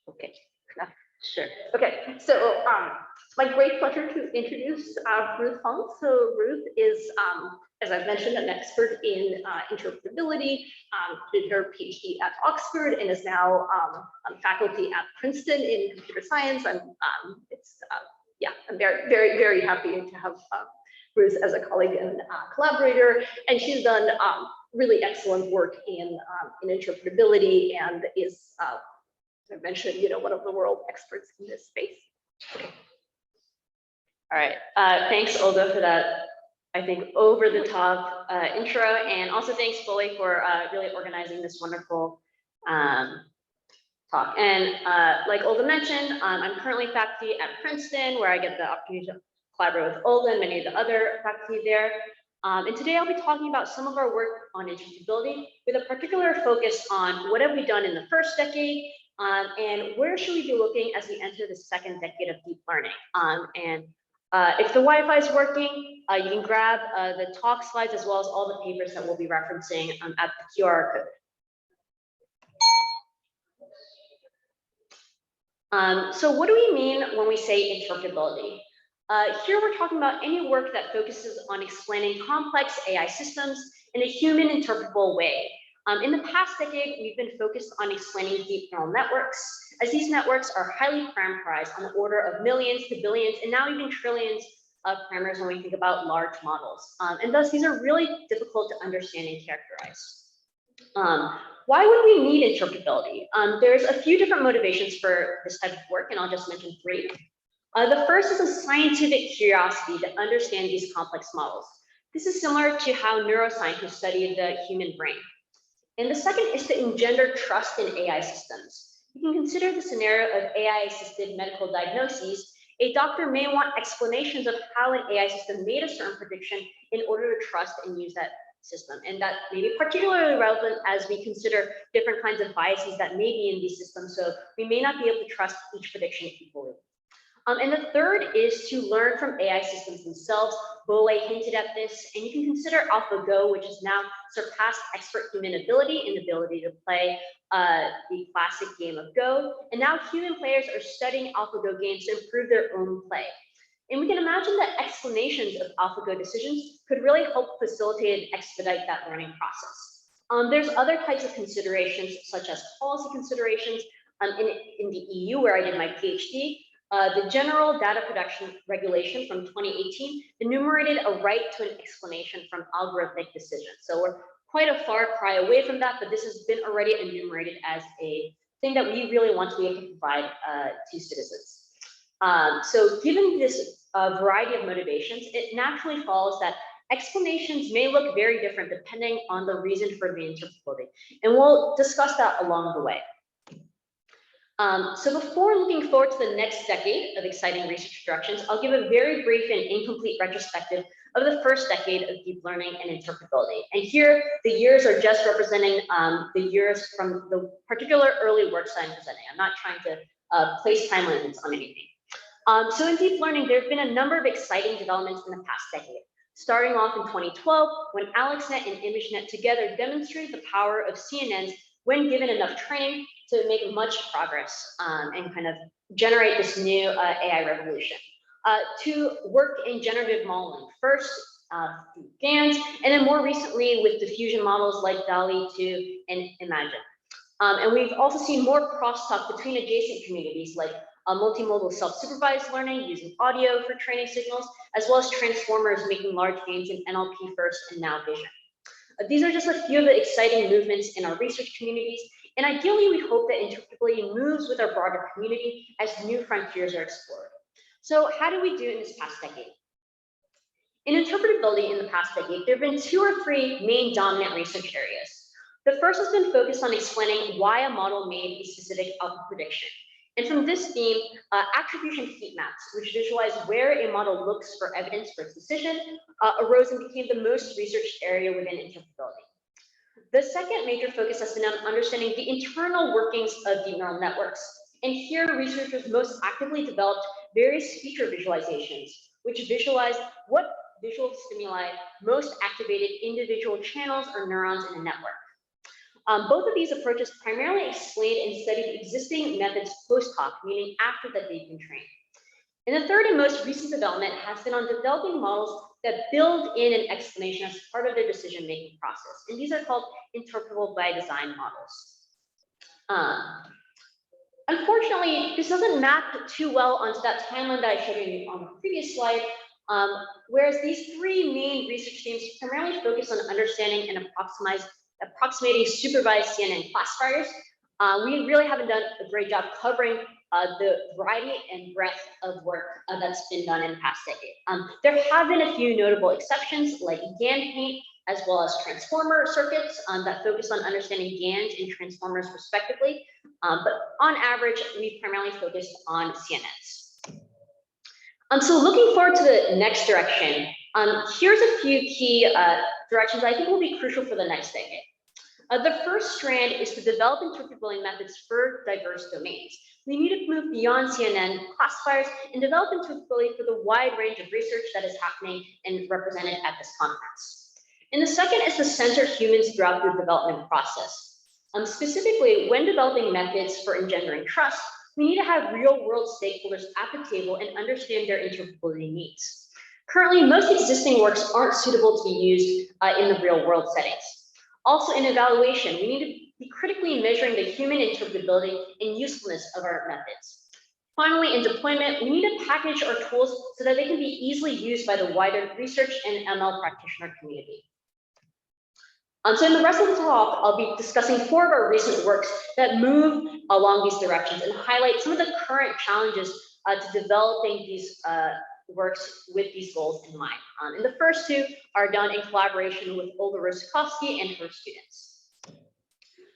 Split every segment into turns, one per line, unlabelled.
Okay, sure. Okay, so it's my great pleasure to introduce Ruth Fong. So Ruth is, as I've mentioned, an expert in interpretability, did her PhD at Oxford and is now on faculty at Princeton in computer science. And yeah, I'm very, very, very happy to have Ruth as a colleague and collaborator. And she's done really excellent work in interpretability and is, I mentioned, one of the world experts in this space. All right, thanks Olga for that, I think, over the top intro, and also thanks Foley for really organizing this wonderful talk. And like Olga mentioned, I'm currently faculty at Princeton, where I get the opportunity to collaborate with Olga and many of the other faculty there. And today I'll be talking about some of our work on interpretability with a particular focus on what have we done in the first decade, and where should we be looking as we enter the second decade of deep learning. If the Wi-Fi is working, you can grab the talk slides as well as all the papers that we'll be referencing at the QR code. So what do we mean when we say interpretability? Here we're talking about any work that focuses on explaining complex AI systems in a human interpretable way. In the past decade, we've been focused on explaining deep neural networks, as these networks are highly parameterized on the order of millions to billions, and now even trillions of parameters when we think about large models. And thus, these are really difficult to understand and characterize. Why would we need interpretability? There's a few different motivations for this type of work, and I'll just mention three. The first is a scientific curiosity to understand these complex models. This is similar to how neuroscientists study the human brain. And the second is to engender trust in AI systems. You can consider the scenario of AI-assisted medical diagnoses. A doctor may want explanations of how an AI system made a certain prediction in order to trust and use that system. And that may be particularly relevant as we consider different kinds of biases that may be in these systems. So we may not be able to trust each prediction equally. And the third is to learn from AI systems themselves. Bole hinted at this, and you can consider AlphaGo, which has now surpassed expert human ability in the ability to play the classic game of Go. And now human players are studying AlphaGo games to improve their own play. And we can imagine that explanations of AlphaGo decisions could really help facilitate and expedite that learning process. There's other types of considerations, such as policy considerations. In the EU, where I did my PhD, the General Data Protection Regulation from 2018 enumerated a right to an explanation from algorithmic decisions. So we're quite a far cry away from that, but this has been already enumerated as a thing that we really want to be able to provide to citizens. So given this variety of motivations, it naturally follows that explanations may look very different depending on the reason for the interpretability. And we'll discuss that along the way. So before looking forward to the next decade of exciting research directions, I'll give a very brief and incomplete retrospective of the first decade of deep learning and interpretability. And here, the years are just representing the years from the particular early works I'm presenting. I'm not trying to place time limits on anything. So in deep learning, there have been a number of exciting developments in the past decade. Starting off in 2012, when AlexNet and ImageNet together demonstrated the power of CNNs when given enough training to make much progress and kind of generate this new AI revolution. To work in generative modeling, first through GANs, and then more recently with diffusion models like DALL-E 2 and Imagine. And we've also seen more crosstalk between adjacent communities like multimodal self-supervised learning using audio for training signals, as well as transformers making large gains in NLP first and now vision. These are just a few of the exciting movements in our research communities, and ideally we hope that interpretability moves with our broader community as new frontiers are explored. So how do we do in this past decade? In interpretability in the past decade, there have been 2 or 3 main dominant research areas. The first has been focused on explaining why a model made a specific output prediction. And from this theme, attribution heat maps, which visualize where a model looks for evidence for its decision, arose and became the most researched area within interpretability. The second major focus has been on understanding the internal workings of deep neural networks. And here, researchers most actively developed various feature visualizations, which visualize what visual stimuli most activated individual channels or neurons in a network. Both of these approaches primarily explained and studied existing methods post-hoc, meaning after that they've been trained. And the third and most recent development has been on developing models that build in an explanation as part of their decision-making process. And these are called interpretable by design models. Unfortunately, this doesn't map too well onto that timeline that I showed you on the previous slide. Whereas these three main research themes primarily focus on understanding and approximating supervised CNN classifiers, we really haven't done a great job covering the variety and breadth of work that's been done in the past decade. There have been a few notable exceptions like GAN paint, as well as transformer circuits that focus on understanding GANs and transformers respectively. But on average, we've primarily focused on CNNs. So looking forward to the next direction, here's a few key directions I think will be crucial for the next decade. The first strand is to develop interpretability methods for diverse domains. We need to move beyond CNN classifiers and develop interpretability for the wide range of research that is happening and represented at this conference. And the second is to center humans throughout the development process. Specifically, when developing methods for engendering trust, we need to have real-world stakeholders at the table and understand their interpretability needs. Currently, most existing works aren't suitable to be used in the real-world settings. Also, in evaluation, we need to be critically measuring the human interpretability and usefulness of our methods. Finally, in deployment, we need to package our tools so that they can be easily used by the wider research and ML practitioner community. So in the rest of the talk, I'll be discussing 4 of our recent works that move along these directions and highlight some of the current challenges to developing these works with these goals in mind. And the first 2 are done in collaboration with Olga Rostkowski and her students.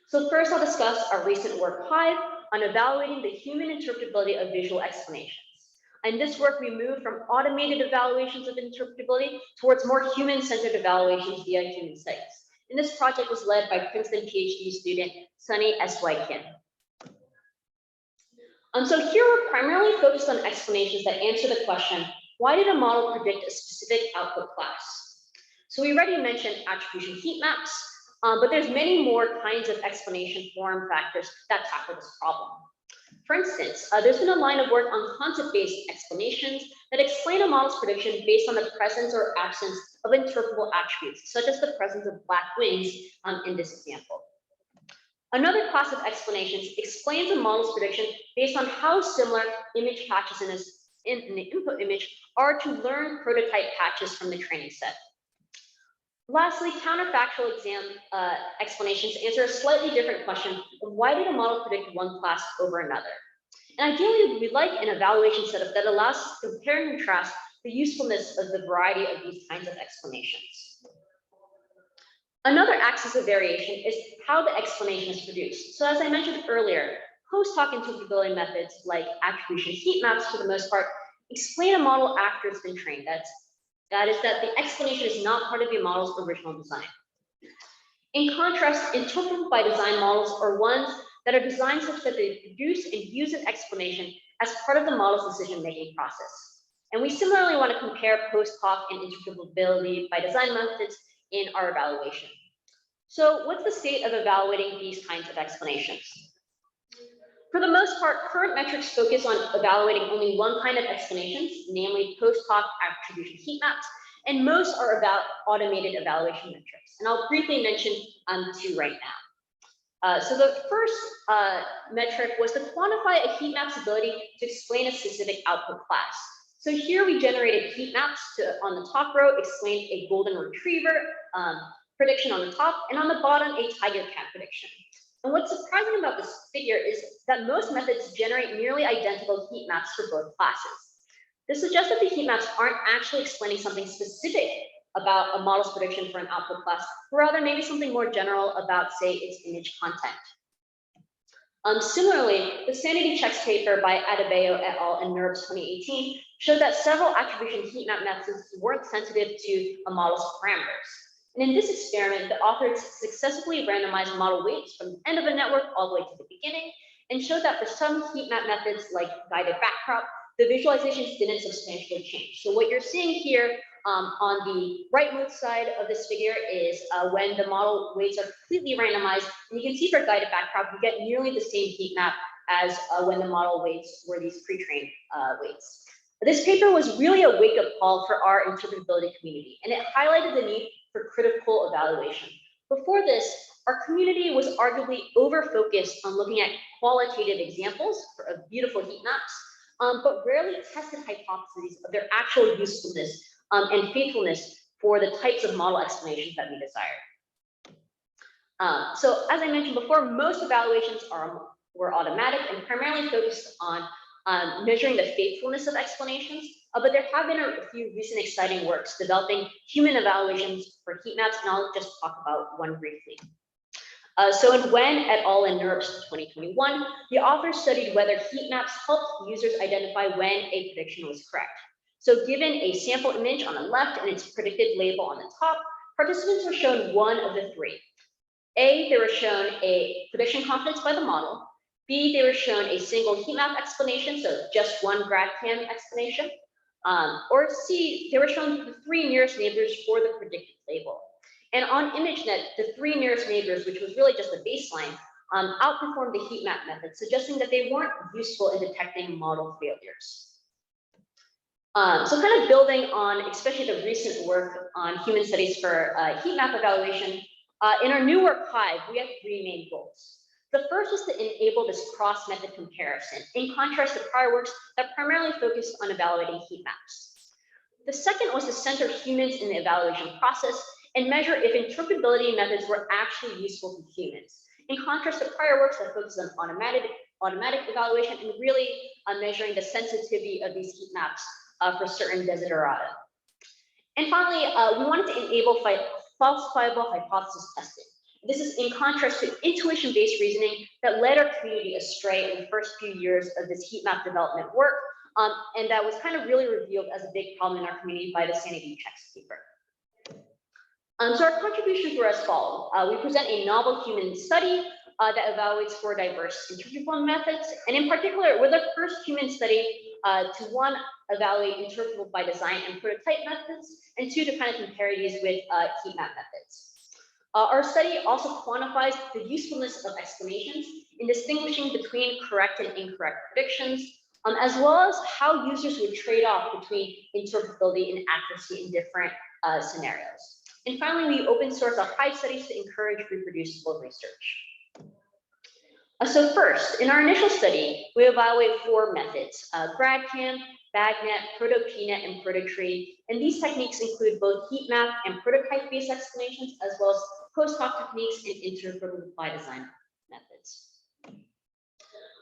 So first, I'll discuss our recent work 5 on evaluating the human interpretability of visual explanations. In this work, we moved from automated evaluations of interpretability towards more human-centered evaluations via human studies. And this project was led by Princeton PhD student Sunny S.Y. Kim. So here we're primarily focused on explanations that answer the question, why did a model predict a specific output class? So we already mentioned attribution heat maps, but there's many more kinds of explanation form factors that tackle this problem. For instance, there's been a line of work on concept-based explanations that explain a model's prediction based on the presence or absence of interpretable attributes, such as the presence of black wings in this example. Another class of explanations explains a model's prediction based on how similar image patches in the input image are to learn prototype patches from the training set. Lastly, counterfactual explanations answer a slightly different question of why did a model predict one class over another? And ideally, we'd like an evaluation setup that allows us to compare and contrast the usefulness of the variety of these kinds of explanations. Another axis of variation is how the explanation is produced. So as I mentioned earlier, post-hoc interpretability methods like attribution heat maps, for the most part, explain a model after it's been trained. That is that the explanation is not part of the model's original design. In contrast, interpretable by design models are ones that are designed such that they produce and use an explanation as part of the model's decision-making process. And we similarly want to compare post-hoc and interpretability by design methods in our evaluation. So what's the state of evaluating these kinds of explanations? For the most part, current metrics focus on evaluating only one kind of explanations, namely post-hoc attribution heat maps, and most are about automated evaluation metrics. And I'll briefly mention 2 right now. So the first metric was to quantify a heat map's ability to explain a specific output class. So here we generated heat maps on the top row, explained a golden retriever prediction on the top, and on the bottom, a tiger cat prediction. And what's surprising about this figure is that most methods generate nearly identical heat maps for both classes. This suggests that the heat maps aren't actually explaining something specific about a model's prediction for an output class, but rather maybe something more general about, say, its image content. Similarly, the sanity checks paper by Adebayo et al. In NERBS 2018 showed that several attribution heat map methods weren't sensitive to a model's parameters. And in this experiment, the authors successfully randomized model weights from the end of a network all the way to the beginning, and showed that for some heat map methods like guided backdrop, the visualizations didn't substantially change. So what you're seeing here On the rightmost side of this figure is when the model weights are completely randomized, and you can see for guided backprop, you get nearly the same heat map as when the model weights were these pre-trained weights. This paper was really a wake-up call for our interpretability community, and it highlighted the need for critical evaluation. Before this, our community was arguably over-focused on looking at qualitative examples of beautiful heat maps, but rarely tested hypotheses of their actual usefulness and faithfulness for the types of model explanations that we desired. So as I mentioned before, most evaluations were automatic and primarily focused on measuring the faithfulness of explanations, but there have been a few recent exciting works developing human evaluations for heat maps, and I'll just talk about one briefly. So in Wen et al. In NeurIPS 2021, the authors studied whether heat maps helped users identify when a prediction was correct. So given a sample image on the left and its predicted label on the top, participants were shown one of the three. A, they were shown a prediction confidence by the model. B, they were shown a single heat map explanation, so just one GradCam explanation. Or C, they were shown the three nearest neighbors for the predicted label. And on ImageNet, the three nearest neighbors, which was really just a baseline, outperformed the heat map method, suggesting that they weren't useful in detecting model failures. So kind of building on especially the recent work on human studies for heat map evaluation, in our new work Hive, we have three main goals. The first was to enable this cross-method comparison, in contrast to prior works that primarily focused on evaluating heat maps. The second was to center humans in the evaluation process and measure if interpretability methods were actually useful to humans, in contrast to prior works that focused on automatic evaluation and really measuring the sensitivity of these heat maps for certain desiderata. And finally, we wanted to enable falsifiable hypothesis testing. This is in contrast to intuition-based reasoning that led our community astray in the first few years of this heat map development work, and that was kind of really revealed as a big problem in our community by the sanity checks paper. So our contributions were as follows. We present a novel human study that evaluates four diverse interpretable methods, and in particular, we're the first human study to evaluate interpretable by design and prototype methods, and two, to kind of compare these with heat map methods. Our study also quantifies the usefulness of explanations in distinguishing between correct and incorrect predictions, as well as how users would trade off between interpretability and accuracy in different scenarios. And finally, we open source our Hive studies to encourage reproducible research. So first, in our initial study, we evaluate four methods: GradCam, BagNet, ProtoPNet, and ProtoTree. And these techniques include both heat map and prototype-based explanations, as well as post-hoc techniques and interpretable by design methods.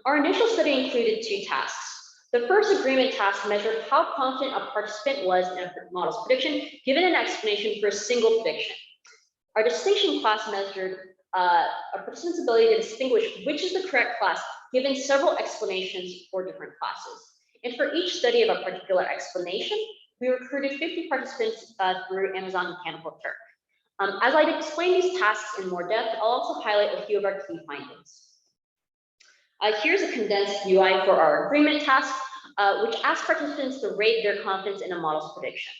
Our initial study included two tasks. The first agreement task measured how confident a participant was in a model's prediction, given an explanation for a single prediction. Our distinction class measured a participant's ability to distinguish which is the correct class, given several explanations for different classes. And for each study of a particular explanation, we recruited 50 participants through Amazon Mechanical Turk. As I explain these tasks in more depth, I'll also highlight a few of our key findings. Here's a condensed UI for our agreement task, which asks participants to rate their confidence in a model's prediction.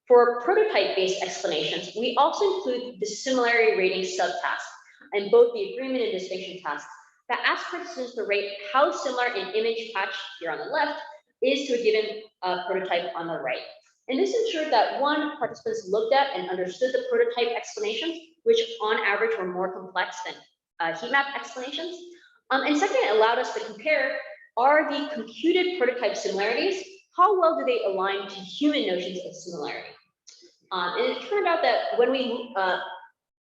For prototype-based explanations, we also include the similarity rating subtask in both the agreement and distinction tasks that ask participants to rate how similar an image patch here on the left is to a given prototype on the right. And this ensured that one, participants looked at and understood the prototype explanations, which on average were more complex than heat map explanations. And second, it allowed us to compare, are the computed prototype similarities, how well do they align to human notions of similarity? And it turned out that when we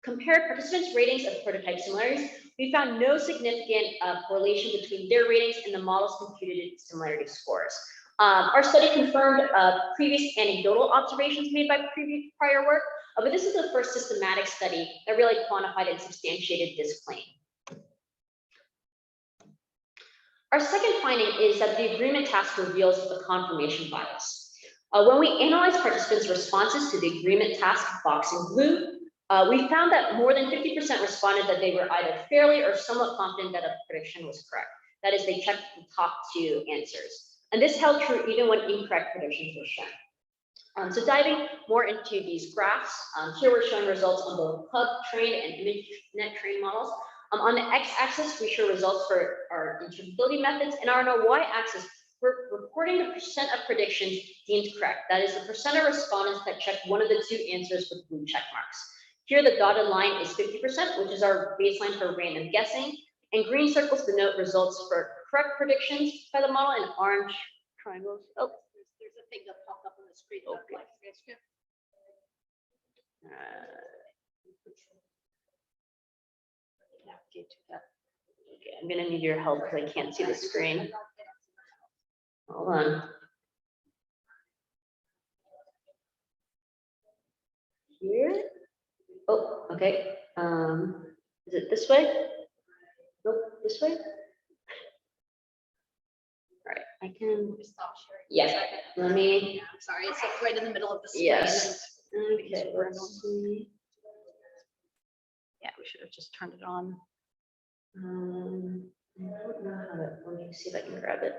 compared participants' ratings of prototype similarities, we found no significant correlation between their ratings and the model's computed similarity scores. Our study confirmed previous anecdotal observations made by prior work, but this is the first systematic study that really quantified and substantiated this claim. Our second finding is that the agreement task reveals a confirmation bias. When we analyzed participants' responses to the agreement task box in blue, we found that more than 50% responded that they were either fairly or somewhat confident that a prediction was correct. That is, they checked the top two answers. And this held true even when incorrect predictions were shown. So diving more into these graphs, here we're showing results on both hub trained and ImageNet trained models. On the x-axis, we show results for our interpretability methods, and on our y-axis, we're reporting the percent of predictions deemed correct. That is the percent of respondents that checked one of the two answers with blue check marks. Here, the dotted line is 50%, which is our baseline for random guessing, and green circles denote results for correct predictions by the model, and orange triangles. Oh,
there's a thing that popped up on the screen. Okay. Like transcript.
Okay, I'm gonna need your help because I can't see the screen. Hold on. Here. Oh, okay. Is it this way? Nope, this way. All right, I can
stop sharing.
Yeah, let me.
I'm sorry, it's like right in the middle of the screen.
Yes. Okay, let's see.
Yeah, we should have just turned it on.
I don't know how to. Let me see if I can grab it.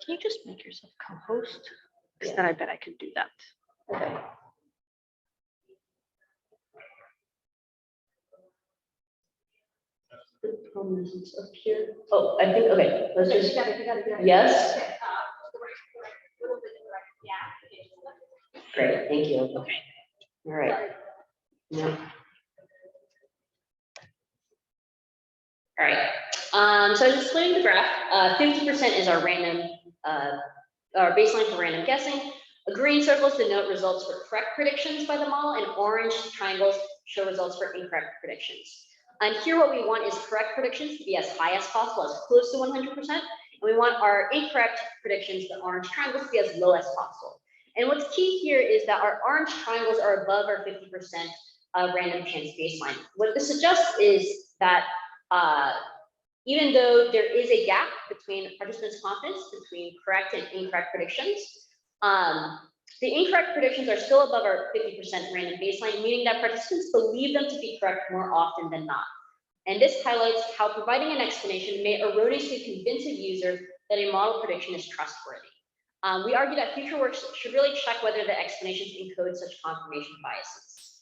Can you just make yourself co-host? Because then I bet I could do that.
Okay. The problem is it's up here. Oh, I think, okay. Let's just.
You got it.
Yes.
Okay.
Great, thank you. Okay. All right. No. All right. So I was explaining the graph. 50% is our random, our baseline for random guessing. Green circles denote results for correct predictions by the model, and orange triangles show results for incorrect predictions. And here, what we want is correct predictions to be as high as possible, as close to 100%. And we want our incorrect predictions, the orange triangles, to be as low as possible. And what's key here is that our orange triangles are above our 50% random chance baseline. What this suggests is that even though there is a gap between participants' confidence between correct and incorrect predictions, the incorrect predictions are still above our 50% random baseline, meaning that participants believe them to be correct more often than not. And this highlights how providing an explanation may erroneously convince a user that a model prediction is trustworthy. We argue that future works should really check whether the explanations encode such confirmation biases.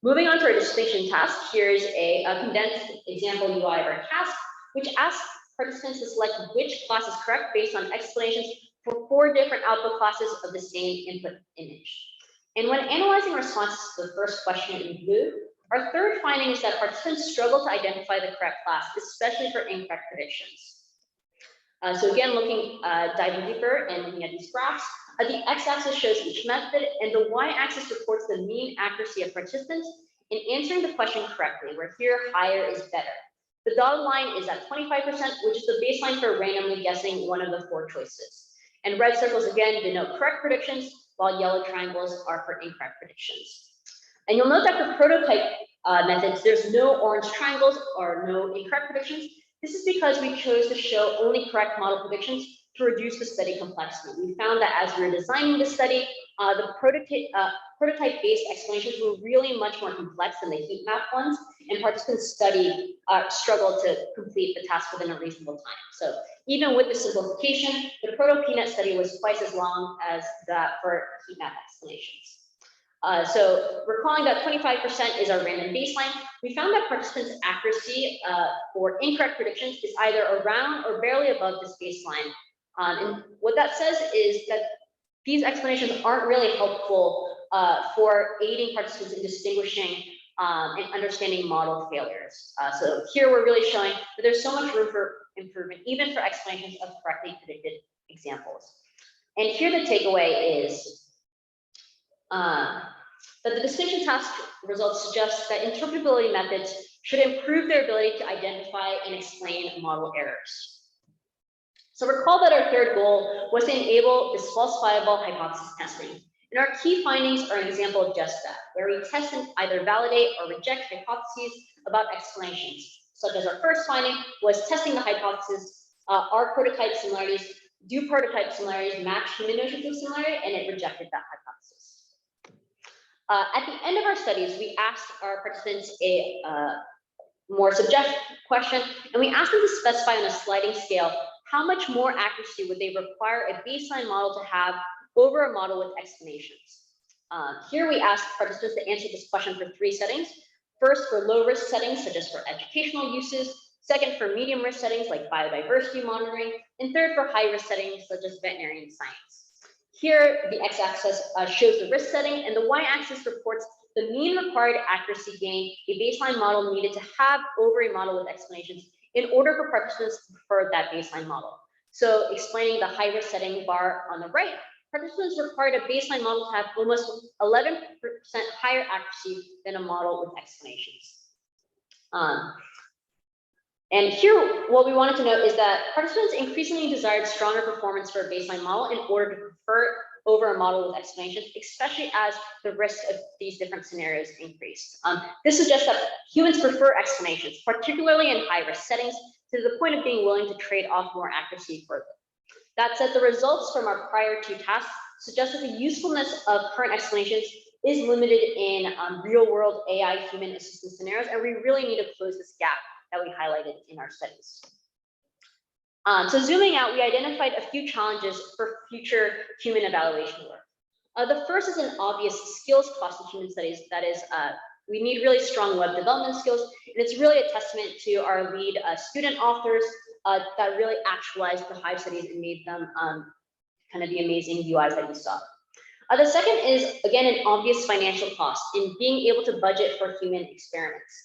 Moving on to our distinction task, here's a condensed example UI of our task, which asks participants to select which class is correct based on explanations for 4 different output classes of the same input image. And when analyzing responses to the first question in blue, our third finding is that participants struggle to identify the correct class, especially for incorrect predictions. So again, diving deeper and looking at these graphs, the x-axis shows each method, and the y-axis reports the mean accuracy of participants in answering the question correctly, where here higher is better. The dotted line is at 25%, which is the baseline for randomly guessing one of the 4 choices. And red circles again denote correct predictions, while yellow triangles are for incorrect predictions. And you'll note that for prototype methods, there's no orange triangles or no incorrect predictions. This is because we chose to show only correct model predictions to reduce the study complexity. We found that as we were designing the study, the prototype-based explanations were really much more complex than the heat map ones, and participants struggled to complete the task within a reasonable time. So even with the simplification, the proto-PNET study was twice as long as that for heat map explanations. So recalling that 25% is our random baseline, we found that participants' accuracy for incorrect predictions is either around or barely above this baseline. And what that says is that these explanations aren't really helpful for aiding participants in distinguishing and understanding model failures. So here we're really showing that there's so much room for improvement, even for explanations of correctly predicted examples. And here the takeaway is that the distinction task results suggest that interpretability methods should improve their ability to identify and explain model errors. So recall that our third goal was to enable this falsifiable hypothesis testing. And our key findings are an example of just that, where we test and either validate or reject hypotheses about explanations, such as our first finding was testing the hypothesis, are prototype similarities, do prototype similarities match human notions of similarity, and it rejected that hypothesis. At the end of our studies, we asked our participants a more subjective question, and we asked them to specify on a sliding scale how much more accuracy would they require a baseline model to have over a model with explanations. Here we asked participants to answer this question for 3 settings. First, for low-risk settings, such as for educational uses. Second, for medium-risk settings, like biodiversity monitoring. And third, for high-risk settings, such as veterinary science. Here, the x-axis shows the risk setting, and the y-axis reports the mean required accuracy gain a baseline model needed to have over a model with explanations in order for participants to prefer that baseline model. So explaining the high-risk setting bar on the right, participants required a baseline model to have almost 11% higher accuracy than a model with explanations. And here, what we wanted to note is that participants increasingly desired stronger performance for a baseline model in order to prefer over a model with explanations, especially as the risk of these different scenarios increased. This suggests that humans prefer explanations, particularly in high-risk settings, to the point of being willing to trade off more accuracy for them. That said, the results from our prior 2 tasks suggest that the usefulness of current explanations is limited in real-world AI human assisted scenarios, and we really need to close this gap that we highlighted in our studies. So zooming out, we identified a few challenges for future human evaluation work. The first is an obvious skills cost in human studies. That is, we need really strong web development skills, and it's really a testament to our lead student authors that really actualized the Hive studies and made them kind of the amazing UIs that we saw. The second is, again, an obvious financial cost in being able to budget for human experiments.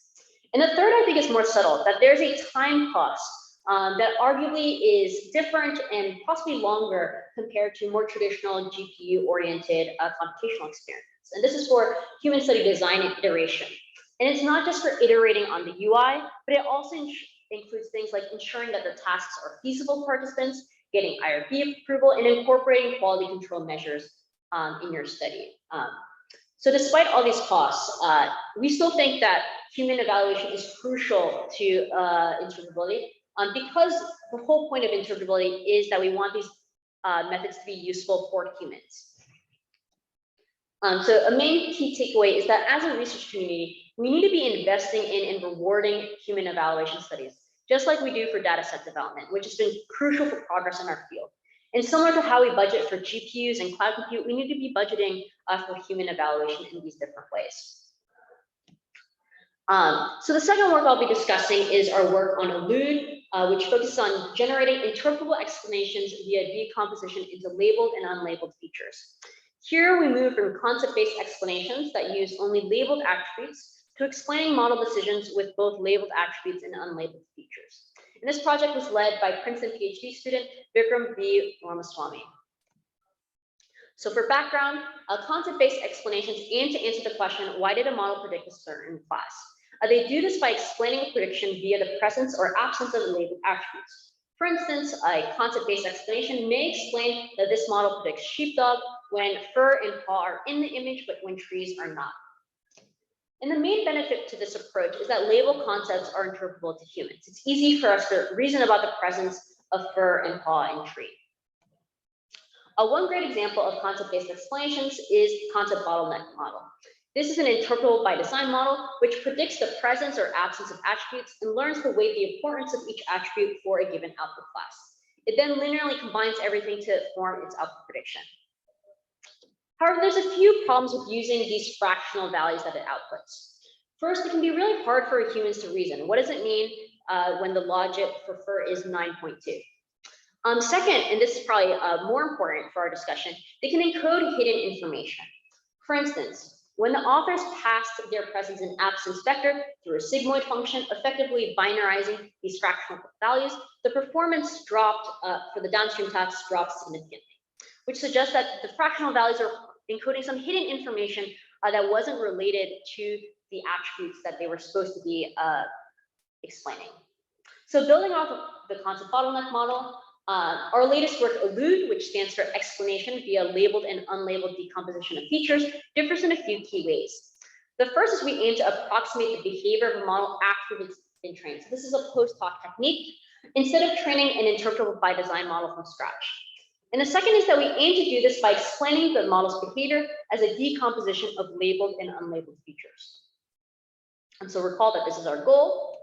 And the third, I think, is more subtle, that there's a time cost that arguably is different and possibly longer compared to more traditional GPU-oriented computational experiments. And this is for human study design and iteration. And it's not just for iterating on the UI, but it also includes things like ensuring that the tasks are feasible for participants, getting IRB approval, and incorporating quality control measures in your study. So despite all these costs, we still think that human evaluation is crucial to interpretability because the whole point of interpretability is that we want these methods to be useful for humans. So a main key takeaway is that as a research community, we need to be investing in and rewarding human evaluation studies, just like we do for data set development, which has been crucial for progress in our field. And similar to how we budget for GPUs and cloud compute, we need to be budgeting for human evaluation in these different ways. So the second work I'll be discussing is our work on ELUDE, which focuses on generating interpretable explanations via decomposition into labeled and unlabeled features. Here we move from concept-based explanations that use only labeled attributes to explaining model decisions with both labeled attributes and unlabeled features. And this project was led by Princeton PhD student Vikram V. Ramaswamy. So for background, concept-based explanations aim to answer the question, why did a model predict a certain class? They do this by explaining a prediction via the presence or absence of labeled attributes. For instance, a concept-based explanation may explain that this model predicts sheepdog when fur and paw are in the image, but when trees are not. And the main benefit to this approach is that label concepts are interpretable to humans. It's easy for us to reason about the presence of fur and paw in tree. One great example of concept-based explanations is the concept bottleneck model. This is an interpretable by design model, which predicts the presence or absence of attributes and learns to weight the importance of each attribute for a given output class. It then linearly combines everything to form its output prediction. However, there's a few problems with using these fractional values that it outputs. First, it can be really hard for humans to reason. What does it mean when the logic for fur is 9.2? Second, and this is probably more important for our discussion, they can encode hidden information. For instance, when the authors passed their presence and absence vector through a sigmoid function, effectively binarizing these fractional values, the performance dropped for the downstream tasks dropped significantly, which suggests that the fractional values are encoding some hidden information that wasn't related to the attributes that they were supposed to be explaining. So building off of the concept bottleneck model, our latest work, ELUDE, which stands for explanation via labeled and unlabeled decomposition of features, differs in a few key ways. The first is we aim to approximate the behavior of a model after it's been trained. So this is a post-hoc technique, instead of training an interpretable by design model from scratch. And the second is that we aim to do this by explaining the model's behavior as a decomposition of labeled and unlabeled features. And so recall that this is our goal.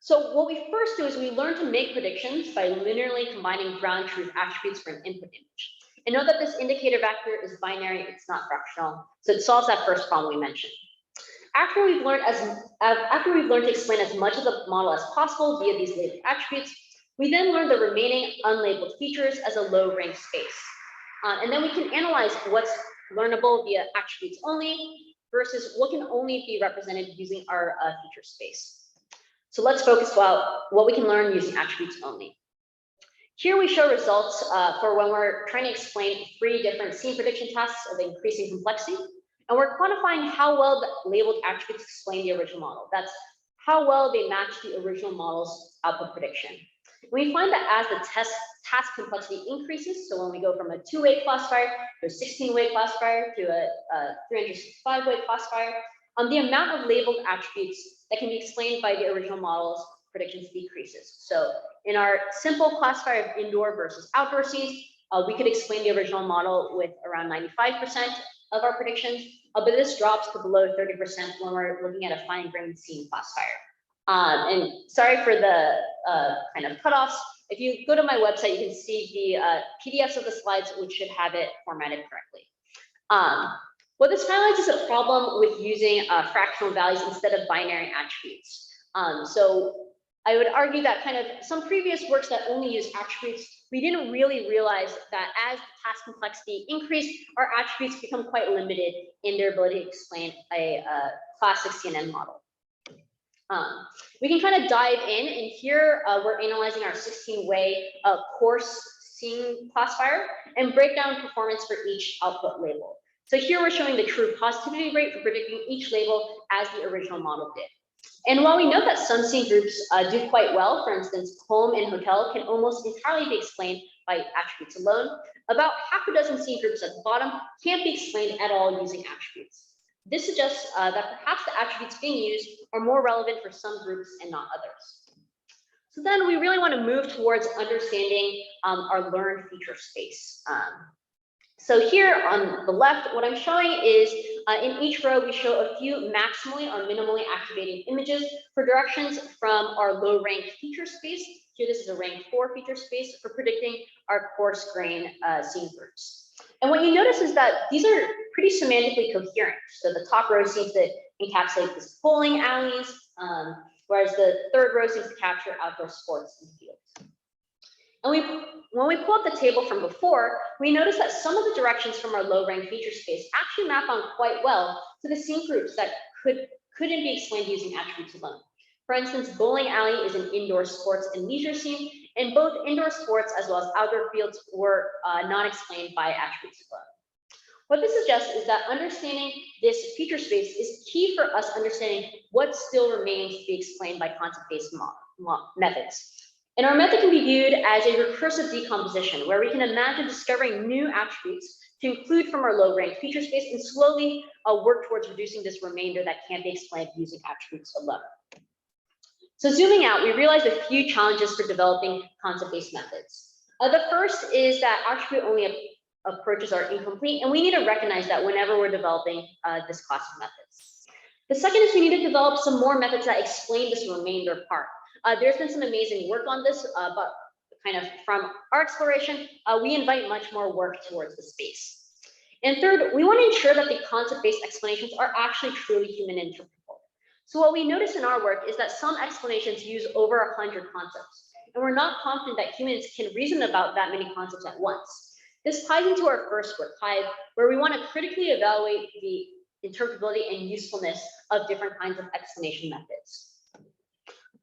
So what we first do is we learn to make predictions by linearly combining ground truth attributes for an input image. And note that this indicator vector is binary, it's not fractional. So it solves that first problem we mentioned. After we've learned to explain as much of the model as possible via these labeled attributes, we then learn the remaining unlabeled features as a low rank space. And then we can analyze what's learnable via attributes only versus what can only be represented using our feature space. So let's focus about what we can learn using attributes only. Here we show results for when we're trying to explain 3 different scene prediction tasks of increasing complexity. And we're quantifying how well the labeled attributes explain the original model. That's how well they match the original model's output prediction. We find that as the task complexity increases, so when we go from a 2-way classifier to a 16-way classifier to a 365-way classifier, the amount of labeled attributes that can be explained by the original model's predictions decreases. So in our simple classifier of indoor versus outdoor scenes, we could explain the original model with around 95% of our predictions, but this drops to below 30% when we're looking at a fine-grained scene classifier. And sorry for the kind of cutoffs. If you go to my website, you can see the PDFs of the slides, which should have it formatted correctly. What this highlights is a problem with using fractional values instead of binary attributes. So I would argue that kind of some previous works that only use attributes, we didn't really realize that as the task complexity increased, our attributes become quite limited in their ability to explain a classic CNN model. We can kind of dive in, and here we're analyzing our 16-way coarse scene classifier and break down performance for each output label. So here we're showing the true positivity rate for predicting each label as the original model did. And while we know that some scene groups do quite well, for instance, home and hotel can almost entirely be explained by attributes alone, about half a dozen scene groups at the bottom can't be explained at all using attributes. This suggests that perhaps the attributes being used are more relevant for some groups and not others. So then we really want to move towards understanding our learned feature space. So here on the left, what I'm showing is in each row, we show a few maximally or minimally activating images for directions from our low rank feature space. Here, this is a rank 4 feature space for predicting our coarse grain scene groups. And what you notice is that these are pretty semantically coherent. So the top row seems to encapsulate this bowling alleys, whereas the third row seems to capture outdoor sports and fields. And when we pull up the table from before, we notice that some of the directions from our low rank feature space actually map on quite well to the scene groups that couldn't be explained using attributes alone. For instance, bowling alley is an indoor sports and leisure scene, and both indoor sports as well as outdoor fields were not explained by attributes alone. What this suggests is that understanding this feature space is key for us understanding what still remains to be explained by concept-based methods. And our method can be viewed as a recursive decomposition, where we can imagine discovering new attributes to include from our low-rank feature space and slowly work towards reducing this remainder that can't be explained using attributes alone. So zooming out, we realized a few challenges for developing concept-based methods. The first is that attribute-only approaches are incomplete, and we need to recognize that whenever we're developing this class of methods. The second is we need to develop some more methods that explain this remainder part. There's been some amazing work on this, but kind of from our exploration, we invite much more work towards the space. And third, we want to ensure that the concept-based explanations are actually truly human interpretable. So what we notice in our work is that some explanations use over 100 concepts, and we're not confident that humans can reason about that many concepts at once. This ties into our first work, Hive, where we want to critically evaluate the interpretability and usefulness of different kinds of explanation methods.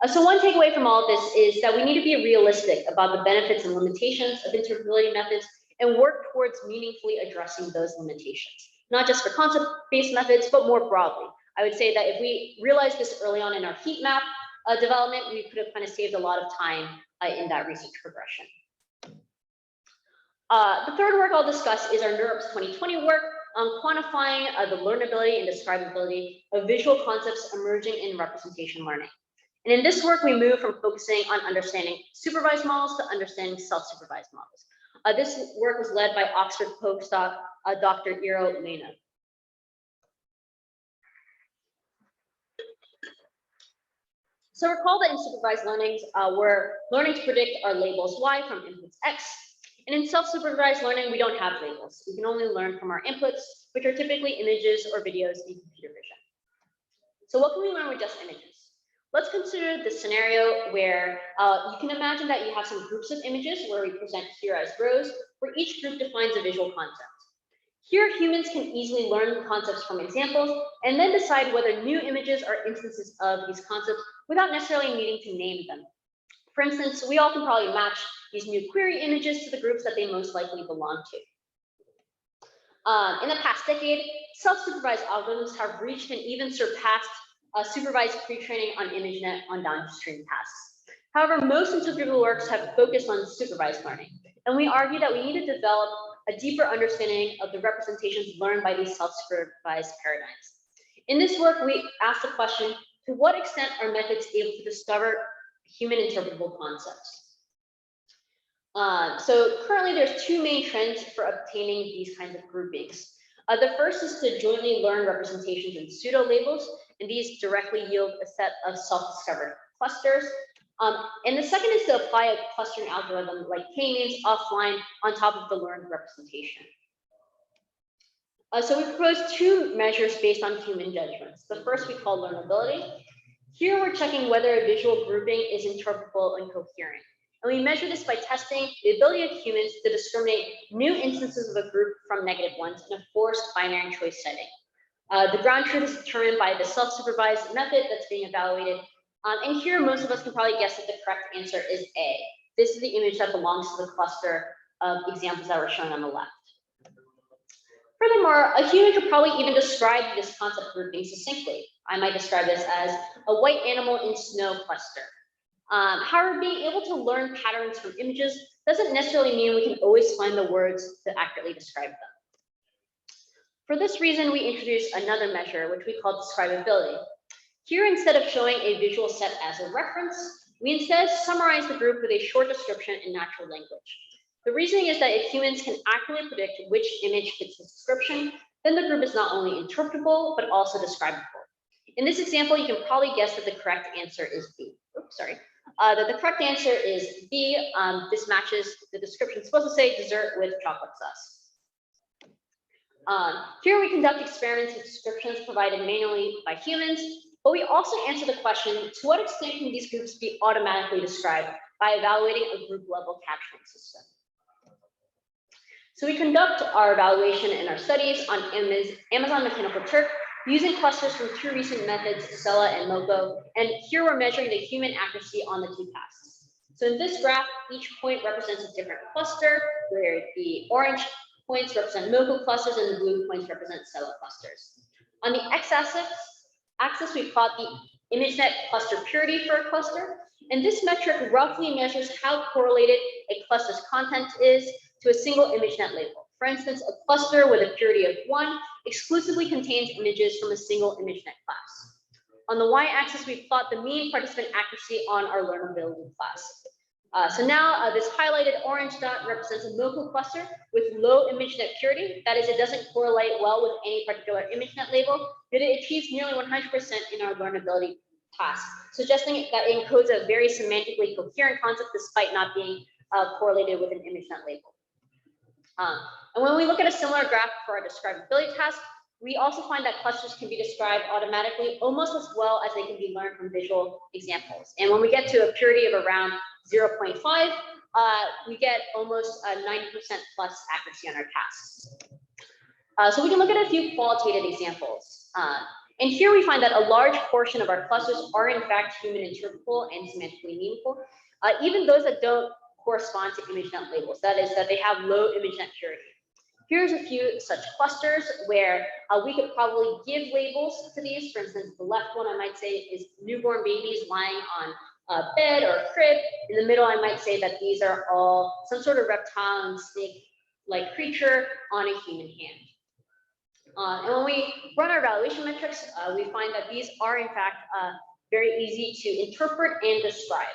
So one takeaway from all of this is that we need to be realistic about the benefits and limitations of interpretability methods and work towards meaningfully addressing those limitations, not just for concept-based methods, but more broadly. I would say that if we realized this early on in our heat map development, we could have kind of saved a lot of time in that research progression. The third work I'll discuss is our NeurIPS 2020 work on quantifying the learnability and describability of visual concepts emerging in representation learning. And in this work, we move from focusing on understanding supervised models to understanding self-supervised models. This work was led by Oxford postdoc Dr. Eero Leena. So recall that in supervised learnings, we're learning to predict our labels Y from inputs X. And in self-supervised learning, we don't have labels. We can only learn from our inputs, which are typically images or videos in computer vision. So what can we learn with just images? Let's consider the scenario where you can imagine that you have some groups of images where we present here as rows, where each group defines a visual concept. Here, humans can easily learn the concepts from examples and then decide whether new images are instances of these concepts without necessarily needing to name them. For instance, we all can probably match these new query images to the groups that they most likely belong to. In the past decade, self-supervised algorithms have reached and even surpassed supervised pre-training on ImageNet on downstream tasks. However, most interpretable works have focused on supervised learning, and we argue that we need to develop a deeper understanding of the representations learned by these self-supervised paradigms. In this work, we asked the question, to what extent are methods able to discover human interpretable concepts? So currently there's two main trends for obtaining these kinds of groupings. The first is to jointly learn representations in pseudo labels, and these directly yield a set of self-discovered clusters. And the second is to apply a clustering algorithm like k-means offline on top of the learned representation. So we propose two measures based on human judgments. The first we call learnability. Here we're checking whether a visual grouping is interpretable and coherent. And we measure this by testing the ability of humans to discriminate new instances of a group from negative ones in a forced binary choice setting. The ground truth is determined by the self-supervised method that's being evaluated. And here, most of us can probably guess that the correct answer is A. This is the image that belongs to the cluster of examples that were shown on the left. Furthermore, a human could probably even describe this concept grouping succinctly. I might describe this as a white animal in snow cluster. However, being able to learn patterns from images doesn't necessarily mean we can always find the words to accurately describe them. For this reason, we introduced another measure, which we call describability. Here, instead of showing a visual set as a reference, we instead summarize the group with a short description in natural language. The reasoning is that if humans can accurately predict which image fits the description, then the group is not only interpretable, but also describable. In this example, you can probably guess that the correct answer is B. Oops, sorry. That the correct answer is B. This matches the description. It's supposed to say dessert with chocolate sauce. Here we conduct experiments with descriptions provided manually by humans, but we also answer the question, to what extent can these groups be automatically described by evaluating a group level capturing system? So we conduct our evaluation and our studies on Amazon Mechanical Turk using clusters from two recent methods, Sela and Moko, and here we're measuring the human accuracy on the two tasks. So in this graph, each point represents a different cluster, where the orange points represent Moko clusters and the blue points represent Sela clusters. On the x-axis, we plot the ImageNet cluster purity for a cluster, and this metric roughly measures how correlated a cluster's content is to a single ImageNet label. For instance, a cluster with a purity of 1 exclusively contains images from a single ImageNet class. On the y-axis, we plot the mean participant accuracy on our Learnability class. So now this highlighted orange dot represents a Moko cluster with low ImageNet purity. That is, it doesn't correlate well with any particular ImageNet label, yet it achieves nearly 100% in our Learnability task, suggesting that it encodes a very semantically coherent concept despite not being correlated with an ImageNet label. And when we look at a similar graph for our describability task, we also find that clusters can be described automatically almost as well as they can be learned from visual examples. And when we get to a purity of around 0.5, we get almost 90% plus accuracy on our tasks. So we can look at a few qualitative examples. And here we find that a large portion of our clusters are in fact human interpretable and semantically meaningful, even those that don't correspond to ImageNet labels. That is, that they have low ImageNet purity. Here's a few such clusters where we could probably give labels to these. For instance, the left one I might say is newborn babies lying on a bed or a crib. In the middle, I might say that these are all some sort of reptile and snake-like creature on a human hand. And when we run our evaluation metrics, we find that these are in fact very easy to interpret and describe.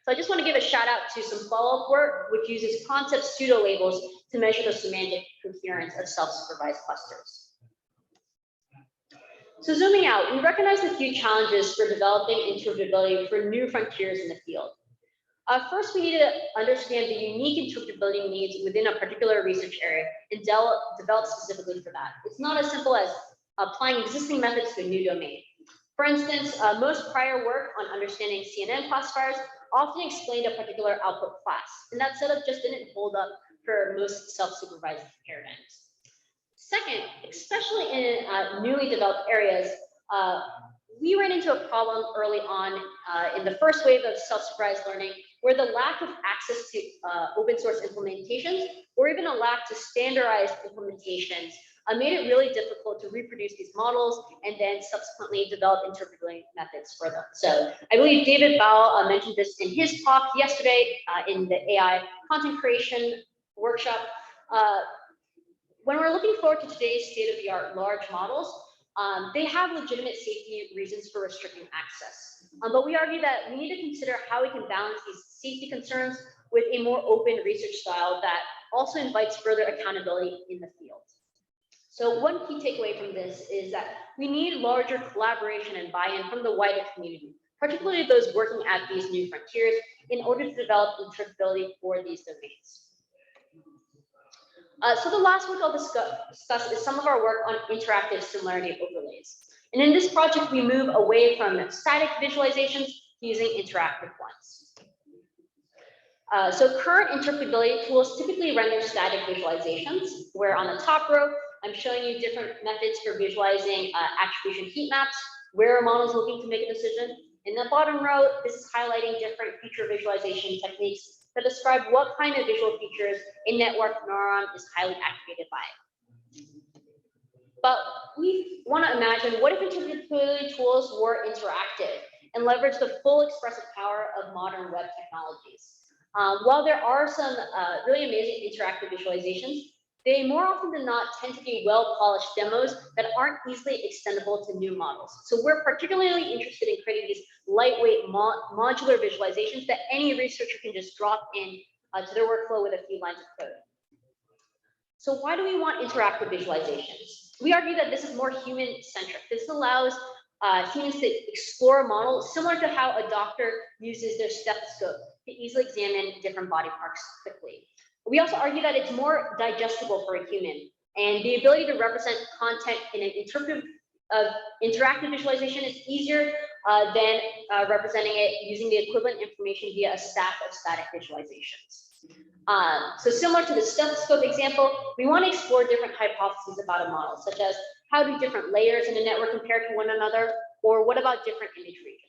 So I just want to give a shout out to some follow-up work, which uses concept pseudo labels to measure the semantic coherence of self-supervised clusters. So zooming out, we recognize a few challenges for developing interpretability for new frontiers in the field. First, we need to understand the unique interpretability needs within a particular research area and develop specifically for that. It's not as simple as applying existing methods to a new domain. For instance, most prior work on understanding CNN classifiers often explained a particular output class, and that setup just didn't hold up for most self-supervised paradigms. Second, especially in newly developed areas, we ran into a problem early on in the first wave of self-supervised learning, where the lack of access to open source implementations, or even a lack to standardized implementations, made it really difficult to reproduce these models and then subsequently develop interpretability methods for them. So I believe David Bao mentioned this in his talk yesterday in the AI content creation workshop. When we're looking forward to today's state-of-the-art large models, they have legitimate safety reasons for restricting access. But we argue that we need to consider how we can balance these safety concerns with a more open research style that also invites further accountability in the field. So one key takeaway from this is that we need larger collaboration and buy-in from the wider community, particularly those working at these new frontiers, in order to develop interpretability for these domains. So the last work I'll discuss is some of our work on interactive similarity overlays. And in this project, we move away from static visualizations using interactive ones. So current interpretability tools typically render static visualizations, where on the top row, I'm showing you different methods for visualizing attribution heat maps, where a model is looking to make a decision. In the bottom row, this is highlighting different feature visualization techniques that describe what kind of visual features a network neuron is highly activated by. But we want to imagine, what if interpretability tools were interactive and leverage the full expressive power of modern web technologies? While there are some really amazing interactive visualizations, they more often than not tend to be well-polished demos that aren't easily extendable to new models. So we're particularly interested in creating these lightweight modular visualizations that any researcher can just drop in to their workflow with a few lines of code. So why do we want interactive visualizations? We argue that this is more human-centric. This allows humans to explore a model similar to how a doctor uses their stethoscope to easily examine different body parts quickly. We also argue that it's more digestible for a human, and the ability to represent content in an interactive visualization is easier than representing it using the equivalent information via a stack of static visualizations. So similar to the stethoscope example, we want to explore different hypotheses about a model, such as how do different layers in a network compare to one another, or what about different image regions?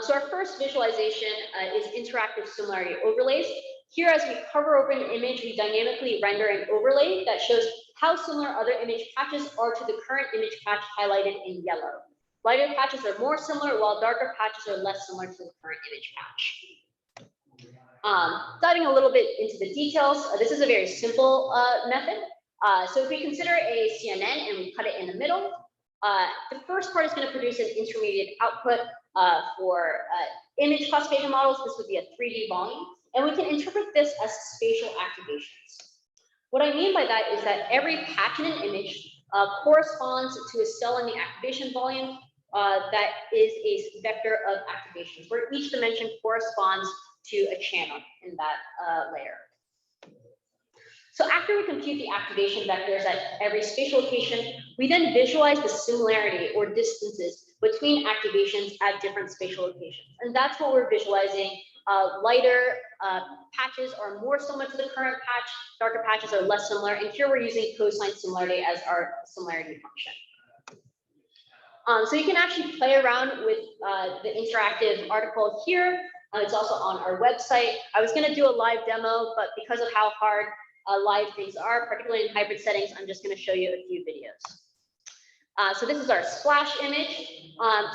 So our first visualization is interactive similarity overlays. Here, as we hover over an image, we dynamically render an overlay that shows how similar other image patches are to the current image patch highlighted in yellow. Lighter patches are more similar, while darker patches are less similar to the current image patch. Diving a little bit into the details, this is a very simple method. So if we consider a CNN and we cut it in the middle, the first part is going to produce an intermediate output for image classification models. This would be a 3D volume, and we can interpret this as spatial activations. What I mean by that is that every patch in an image corresponds to a cell in the activation volume that is a vector of activations, where each dimension corresponds to a channel in that layer. So after we compute the activation vectors at every spatial location, we then visualize the similarity or distances between activations at different spatial locations. And that's what we're visualizing. Lighter patches are more similar to the current patch, darker patches are less similar. And here we're using cosine similarity as our similarity function. So you can actually play around with the interactive article here. It's also on our website. I was going to do a live demo, but because of how hard live things are, particularly in hybrid settings, I'm just going to show you a few videos. So this is our splash image.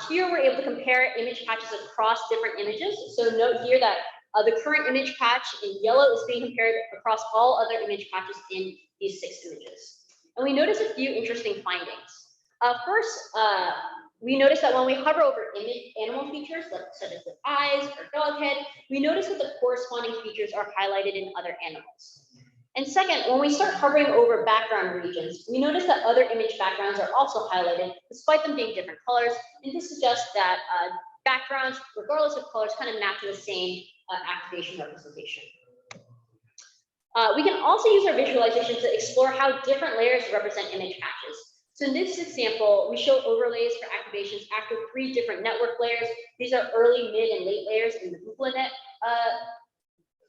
Here we're able to compare image patches across different images. So note here that the current image patch in yellow is being compared across all other image patches in these 6 images. And we notice a few interesting findings. First, We notice that when we hover over animal features, such as the eyes or dog head, we notice that the corresponding features are highlighted in other animals. And second, when we start hovering over background regions, we notice that other image backgrounds are also highlighted, despite them being different colors. And this suggests that backgrounds, regardless of colors, kind of map to the same activation representation. We can also use our visualization to explore how different layers represent image patches. So in this example, we show overlays for activations after 3 different network layers. These are early, mid, and late layers in the Bottleneck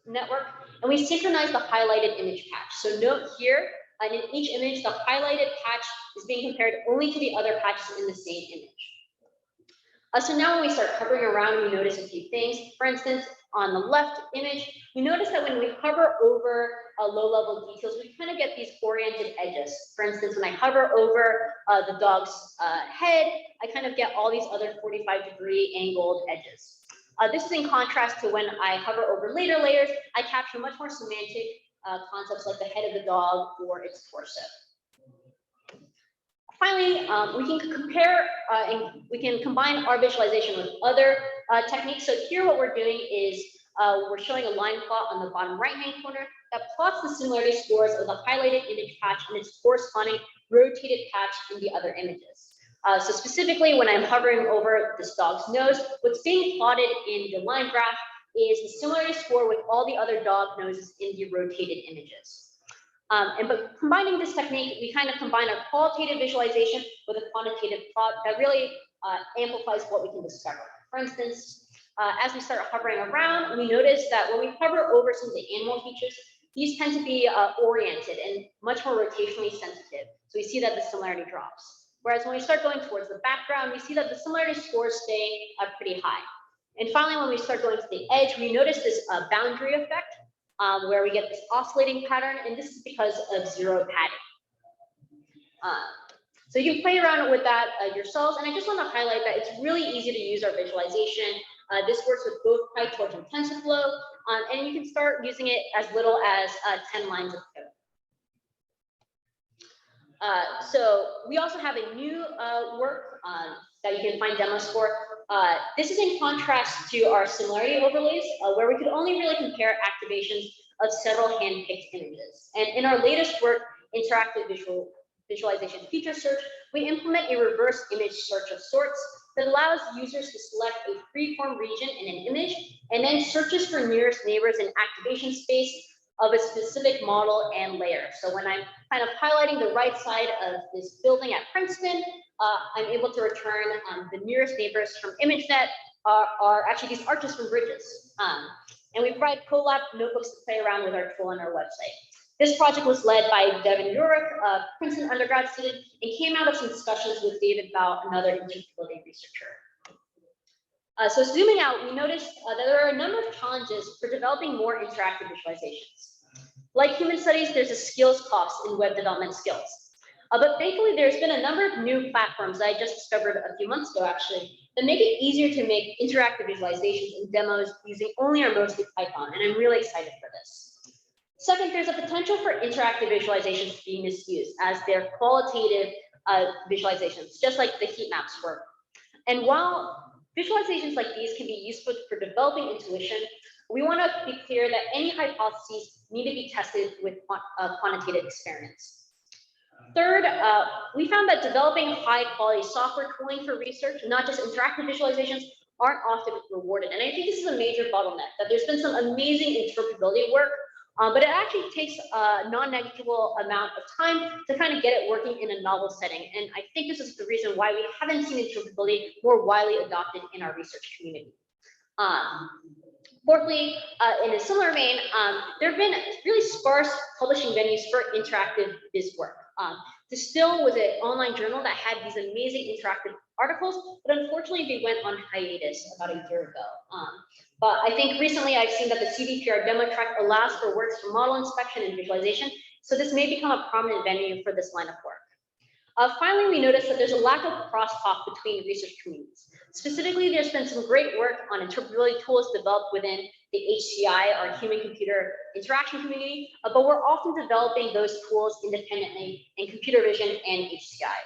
network, and we synchronize the highlighted image patch. So note here, and in each image, the highlighted patch is being compared only to the other patches in the same image. So now when we start hovering around, we notice a few things. For instance, on the left image, we notice that when we hover over low-level details, we kind of get these oriented edges. For instance, when I hover over the dog's head, I kind of get all these other 45-degree angled edges. This is in contrast to when I hover over later layers, I capture much more semantic concepts like the head of the dog or its torso. Finally, we can compare and we can combine our visualization with other techniques. So here what we're doing is we're showing a line plot on the bottom right-hand corner that plots the similarity scores of the highlighted image patch and its corresponding rotated patch in the other images. So specifically, when I'm hovering over this dog's nose, what's being plotted in the line graph is the similarity score with all the other dog noses in the rotated images. But combining this technique, we kind of combine our qualitative visualization with a quantitative plot that really amplifies what we can discover. For instance, as we start hovering around, we notice that when we hover over some of the animal features, these tend to be oriented and much more rotationally sensitive. So we see that the similarity drops. Whereas when we start going towards the background, we see that the similarity scores stay pretty high. And finally, when we start going to the edge, we notice this boundary effect where we get this oscillating pattern, and this is because of zero padding. So you can play around with that yourselves, and I just want to highlight that it's really easy to use our visualization. This works with both PyTorch and TensorFlow, and you can start using it as little as 10 lines of code. So we also have a new work that you can find demos for. This is in contrast to our similarity overlays, where we could only really compare activations of several hand-picked images. And in our latest work, Interactive Visualization Feature Search, we implement a reverse image search of sorts that allows users to select a free-form region in an image and then searches for nearest neighbors in activation space of a specific model and layer. So when I'm kind of highlighting the right side of this building at Princeton, I'm able to return the nearest neighbors from ImageNet are actually these arches from bridges. And we provide Colab notebooks to play around with our tool on our website. This project was led by Devin Urich, a Princeton undergrad student, and came out of some discussions with David Bao, another interpretability researcher. So zooming out, we noticed that there are a number of challenges for developing more interactive visualizations. Like human studies, there's a skills cost in web development skills. But thankfully, there's been a number of new platforms that I just discovered a few months ago, actually, that make it easier to make interactive visualizations and demos using only or mostly Python, and I'm really excited for this. Second, there's a potential for interactive visualizations to be misused as they're qualitative visualizations, just like the heat maps were. And while visualizations like these can be useful for developing intuition, we want to be clear that any hypotheses need to be tested with quantitative experiments. Third, we found that developing high-quality software tooling for research, not just interactive visualizations, aren't often rewarded. And I think this is a major bottleneck, that there's been some amazing interpretability work, but it actually takes a non-negligible amount of time to kind of get it working in a novel setting. And I think this is the reason why we haven't seen interpretability more widely adopted in our research community. Fourthly, in a similar vein, there have been really sparse publishing venues for interactive biz work. Distill was an online journal that had these amazing interactive articles, but unfortunately they went on hiatus about a year ago. But I think recently I've seen that the CVPR demo track allows for works for model inspection and visualization, so this may become a prominent venue for this line of work. Finally, we noticed that there's a lack of crosstalk between research communities. Specifically, there's been some great work on interpretability tools developed within the HCI, our human-computer interaction community, but we're often developing those tools independently in computer vision and HCI.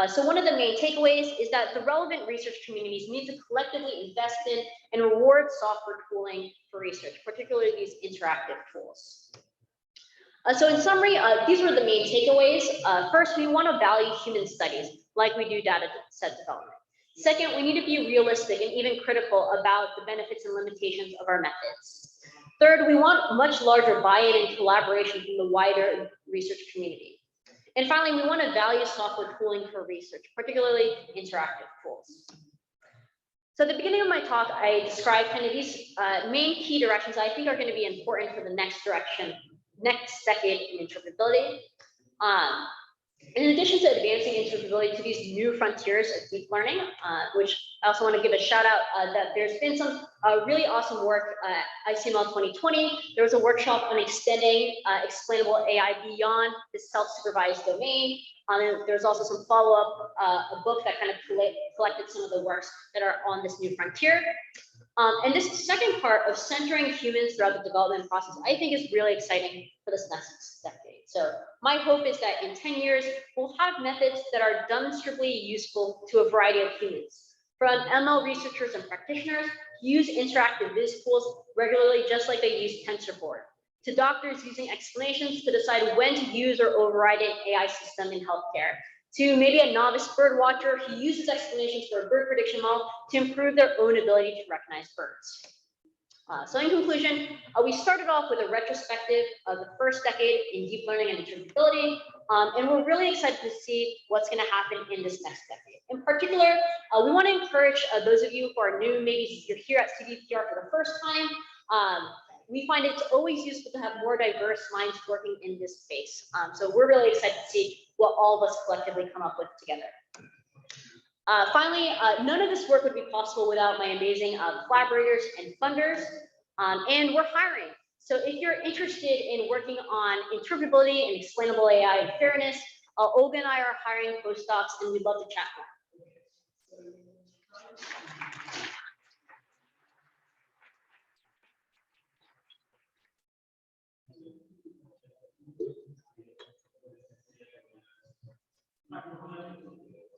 So one of the main takeaways is that the relevant research communities need to collectively invest in and reward software tooling for research, particularly these interactive tools. So in summary, these were the main takeaways. First, we want to value human studies like we do data set development. Second, we need to be realistic and even critical about the benefits and limitations of our methods. Third, we want much larger buy-in and collaboration from the wider research community. And finally, we want to value software tooling for research, particularly interactive tools. So at the beginning of my talk, I described kind of these main key directions I think are going to be important for the next decade in interpretability. In addition to advancing interpretability to these new frontiers of deep learning, which I also want to give a shout out that there's been some really awesome work at ICML 2020. There was a workshop on extending explainable AI beyond the self-supervised domain. There's also some follow-up, a book that kind of collected some of the works that are on this new frontier. And this second part of centering humans throughout the development process, I think is really exciting for this next decade. So my hope is that in 10 years, we'll have methods that are demonstrably useful to a variety of humans. From ML researchers and practitioners who use interactive viz tools regularly, just like they use TensorBoard, to doctors using explanations to decide when to use or override an AI system in healthcare, to maybe a novice bird watcher who uses explanations for a bird prediction model to improve their own ability to recognize birds. So in conclusion, we started off with a retrospective of the first decade in deep learning and interpretability, and we're really excited to see what's going to happen in this next decade. In particular, we want to encourage those of you who are new, maybe you're here at CVPR for the first time, we find it's always useful to have more diverse minds working in this space. So we're really excited to see what all of us collectively come up with together. Finally, none of this work would be possible without my amazing collaborators and funders, and we're hiring. So if you're interested in working on interpretability and explainable AI and fairness, Olga and I are hiring postdocs, and we'd love to chat more.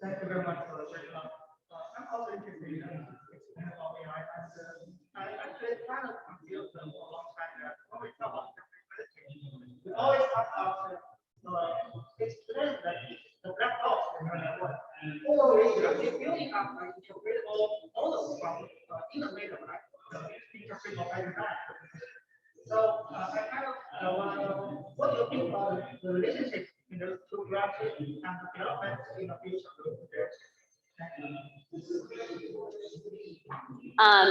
Thank you very much for the workshop. I'm also interested in explainable AI, and I actually kind of confused them for a long time that when we talk about interpretability, we always talk about explain the black box in your network, or we building up an interpretable model from in the middle, right? Interpretable by design. So I kind of want to know what do you think about the relationship in those two branches and the development in the future?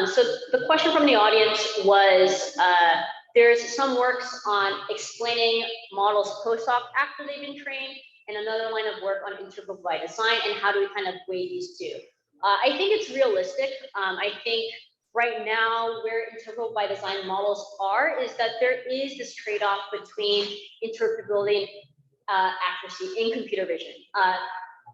So the question from the audience was, there's some works on explaining models post-hoc after they've been trained, and another line of work on interpretable by design, and how do we kind of weigh these two? I think it's realistic. I think right now where interpretable by design models are is that there is this trade-off between interpretability and accuracy in computer vision.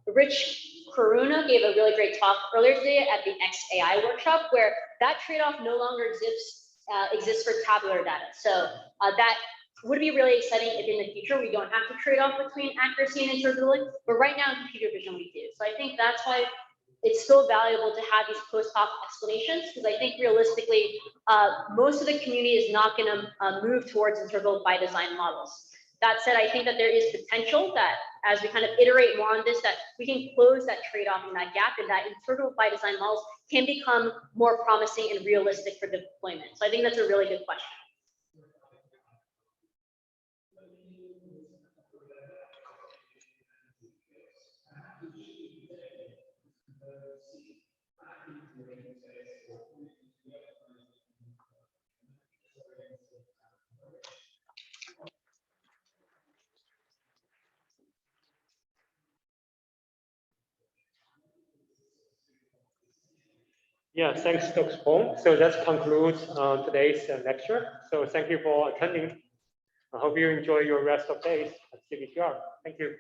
Rich Karuna gave a really great talk earlier today at the XAI workshop, where that trade-off no longer exists for tabular data. So that would be really exciting if in the future we don't have to trade off between accuracy and interpretability, but right now in computer vision we do. So I think that's why it's still valuable to have these post-hoc explanations, because I think realistically, most of the community is not going to move towards interpretable by design models. That said, I think that there is potential that as we kind of iterate more on this, that we can close that trade-off and that gap, and that interpretable by design models can become more promising and realistic for deployment. So I think that's a really good question.
Yeah, thanks, Dr. Fong. So that concludes today's lecture. So thank you for attending. I hope you enjoy your rest of days at CVPR. Thank you.